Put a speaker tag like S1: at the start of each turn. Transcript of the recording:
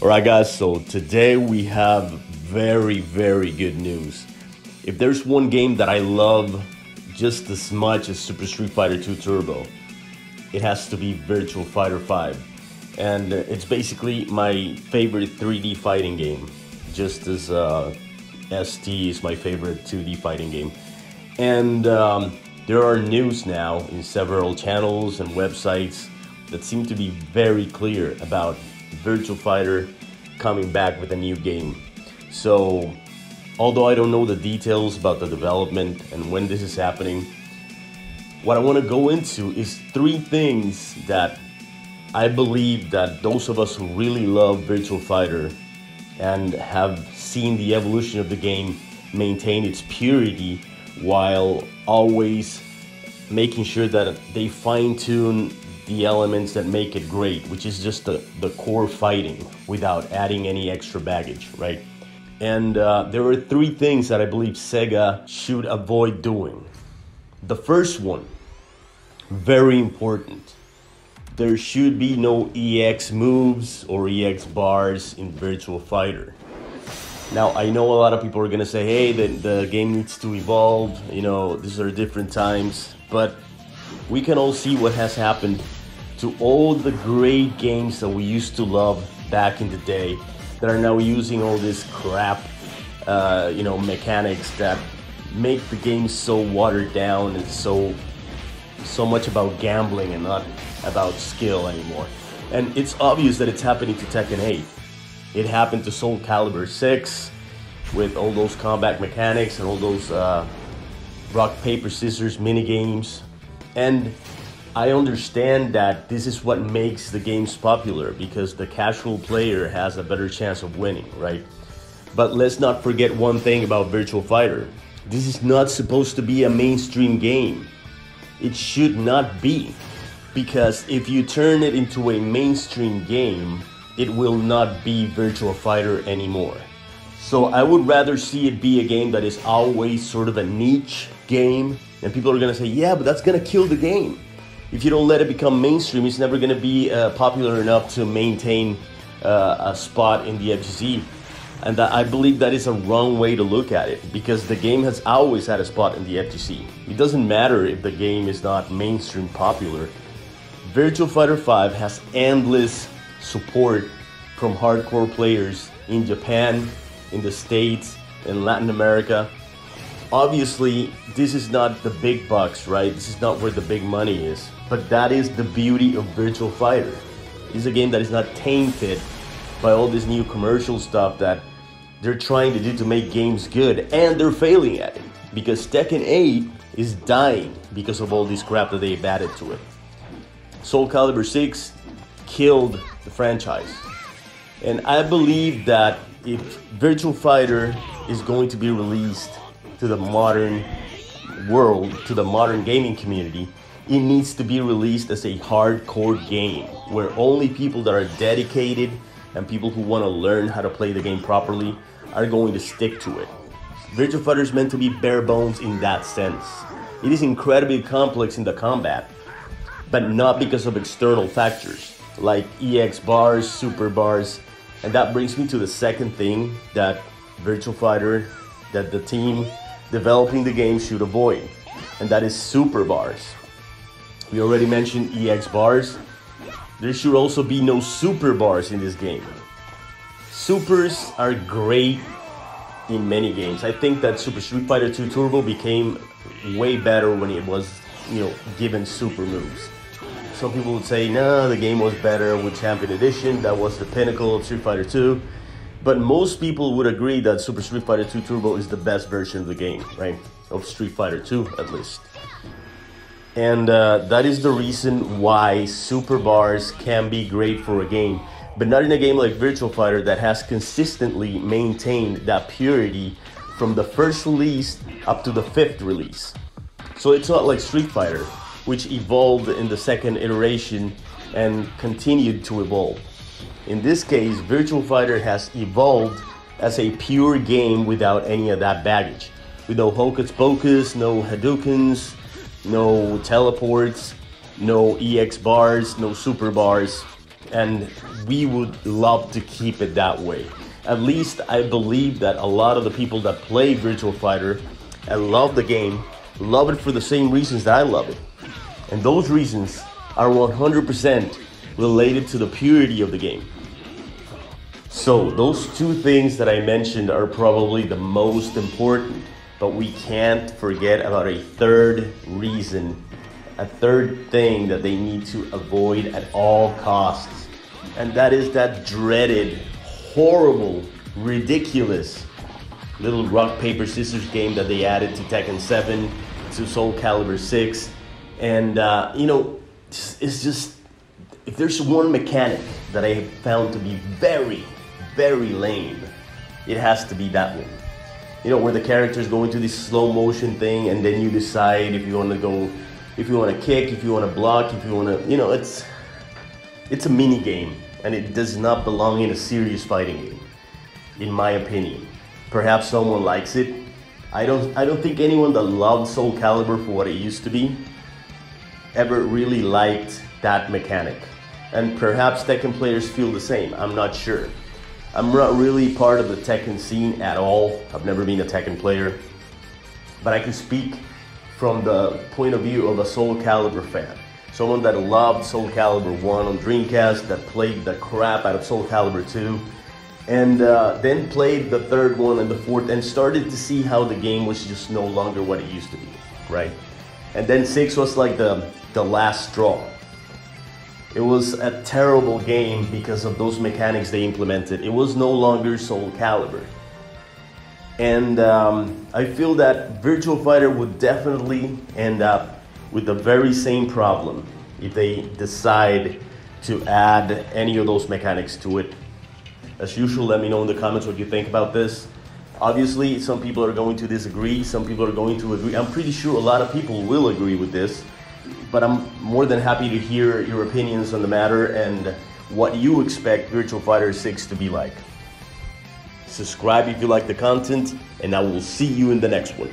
S1: Alright guys, so today we have very good news. If there's one game that I love just as much as Super Street Fighter 2 Turbo, it has to be Virtua Fighter 5. And it's basically my favorite 3D fighting game, just as ST is my favorite 2D fighting game. And there are news now in several channels and websites that seem to be very clear about Virtua Fighter coming back with a new game. So, although I don't know the details about the development and when this is happening, what I want to go into is 3 things that I believe that those of us who really love Virtua Fighter and have seen the evolution of the game maintain its purity while always making sure that they fine-tune the elements that make it great, which is just the core fighting without adding any extra baggage, right? And there are 3 things that I believe Sega should avoid doing. The first one, very important, there should be no EX moves or EX bars in Virtua Fighter. Now, I know a lot of people are gonna say, hey, the game needs to evolve, you know, these are different times, but we can all see what has happened to all the great games that we used to love back in the day that are now using all this crap, mechanics that make the game so watered down and so much about gambling and not about skill anymore. And it's obvious that it's happening to Tekken 8. It happened to Soul Calibur 6 with all those combat mechanics and all those rock, paper, scissors mini games. And I understand that this is what makes the games popular, because the casual player has a better chance of winning, right? But let's not forget one thing about Virtua Fighter. This is not supposed to be a mainstream game. It should not be, because if you turn it into a mainstream game, it will not be Virtua Fighter anymore. So I would rather see it be a game that is always sort of a niche game, and people are gonna say, yeah, but that's gonna kill the game. If you don't let it become mainstream, it's never gonna be popular enough to maintain a spot in the FGC. And I believe that is a wrong way to look at it, because the game has always had a spot in the FGC. It doesn't matter if the game is not mainstream popular. Virtua Fighter 5 has endless support from hardcore players in Japan, in the States, in Latin America. Obviously, this is not the big bucks, right? This is not where the big money is. But that is the beauty of Virtua Fighter. It's a game that is not tainted by all this new commercial stuff that they're trying to do to make games good, and they're failing at it. Because Tekken 8 is dying because of all this crap that they've added to it. Soul Calibur 6 killed the franchise. And I believe that if Virtua Fighter is going to be released to the modern world, to the modern gaming community, it needs to be released as a hardcore game where only people that are dedicated and people who want to learn how to play the game properly are going to stick to it. Virtua Fighter is meant to be bare bones in that sense. It is incredibly complex in the combat, but not because of external factors like EX bars, super bars. And that brings me to the second thing that Virtua Fighter, that the team developing the game should avoid, and that is super bars. We already mentioned EX bars. There should also be no super bars in this game. Supers are great in many games. I think that Super Street Fighter 2 Turbo became way better when it was, given super moves. Some people would say, no, the game was better with Champion Edition. That was the pinnacle of Street Fighter 2. But most people would agree that Super Street Fighter 2 Turbo is the best version of the game, right? Of Street Fighter 2, at least. And that is the reason why super bars can be great for a game, but not in a game like Virtua Fighter that has consistently maintained that purity from the first release up to the 5th release. So it's not like Street Fighter, which evolved in the 2nd iteration and continued to evolve. In this case, Virtua Fighter has evolved as a pure game without any of that baggage. With no hocus pocus, no Hadoukens, no teleports, no EX bars, no super bars. And we would love to keep it that way. At least I believe that a lot of the people that play Virtua Fighter and love the game, love it for the same reasons that I love it. And those reasons are 100% related to the purity of the game. So those two things that I mentioned are probably the most important, but we can't forget about a third reason, a third thing that they need to avoid at all costs. And that is that dreaded, horrible, ridiculous little rock, paper, scissors game that they added to Tekken 7, to Soul Calibur 6. And, you know, it's just, if there's one mechanic that I have found to be very, very lame, it has to be that one. You know, where the characters go into this slow motion thing and then you decide if you want to go, if you want to kick, if you want to block, if you want to, you know, it's a mini game and it does not belong in a serious fighting game, in my opinion. Perhaps someone likes it. I don't think anyone that loved Soul Calibur for what it used to be ever really liked that mechanic. And perhaps Tekken players feel the same, I'm not sure. I'm not really part of the Tekken scene at all. I've never been a Tekken player. But I can speak from the point of view of a Soul Calibur fan. Someone that loved Soul Calibur 1 on Dreamcast, that played the crap out of Soul Calibur 2, and then played the third one and the fourth and started to see how the game was just no longer what it used to be, right? And then 6 was like the last straw. It was a terrible game because of those mechanics they implemented. It was no longer Soul Calibur. And I feel that Virtua Fighter would definitely end up with the very same problem if they decide to add any of those mechanics to it. As usual, let me know in the comments what you think about this. Obviously, some people are going to disagree, some people are going to agree. I'm pretty sure a lot of people will agree with this, but I'm more than happy to hear your opinions on the matter and what you expect Virtua Fighter 6 to be like. Subscribe if you like the content, and I will see you in the next one.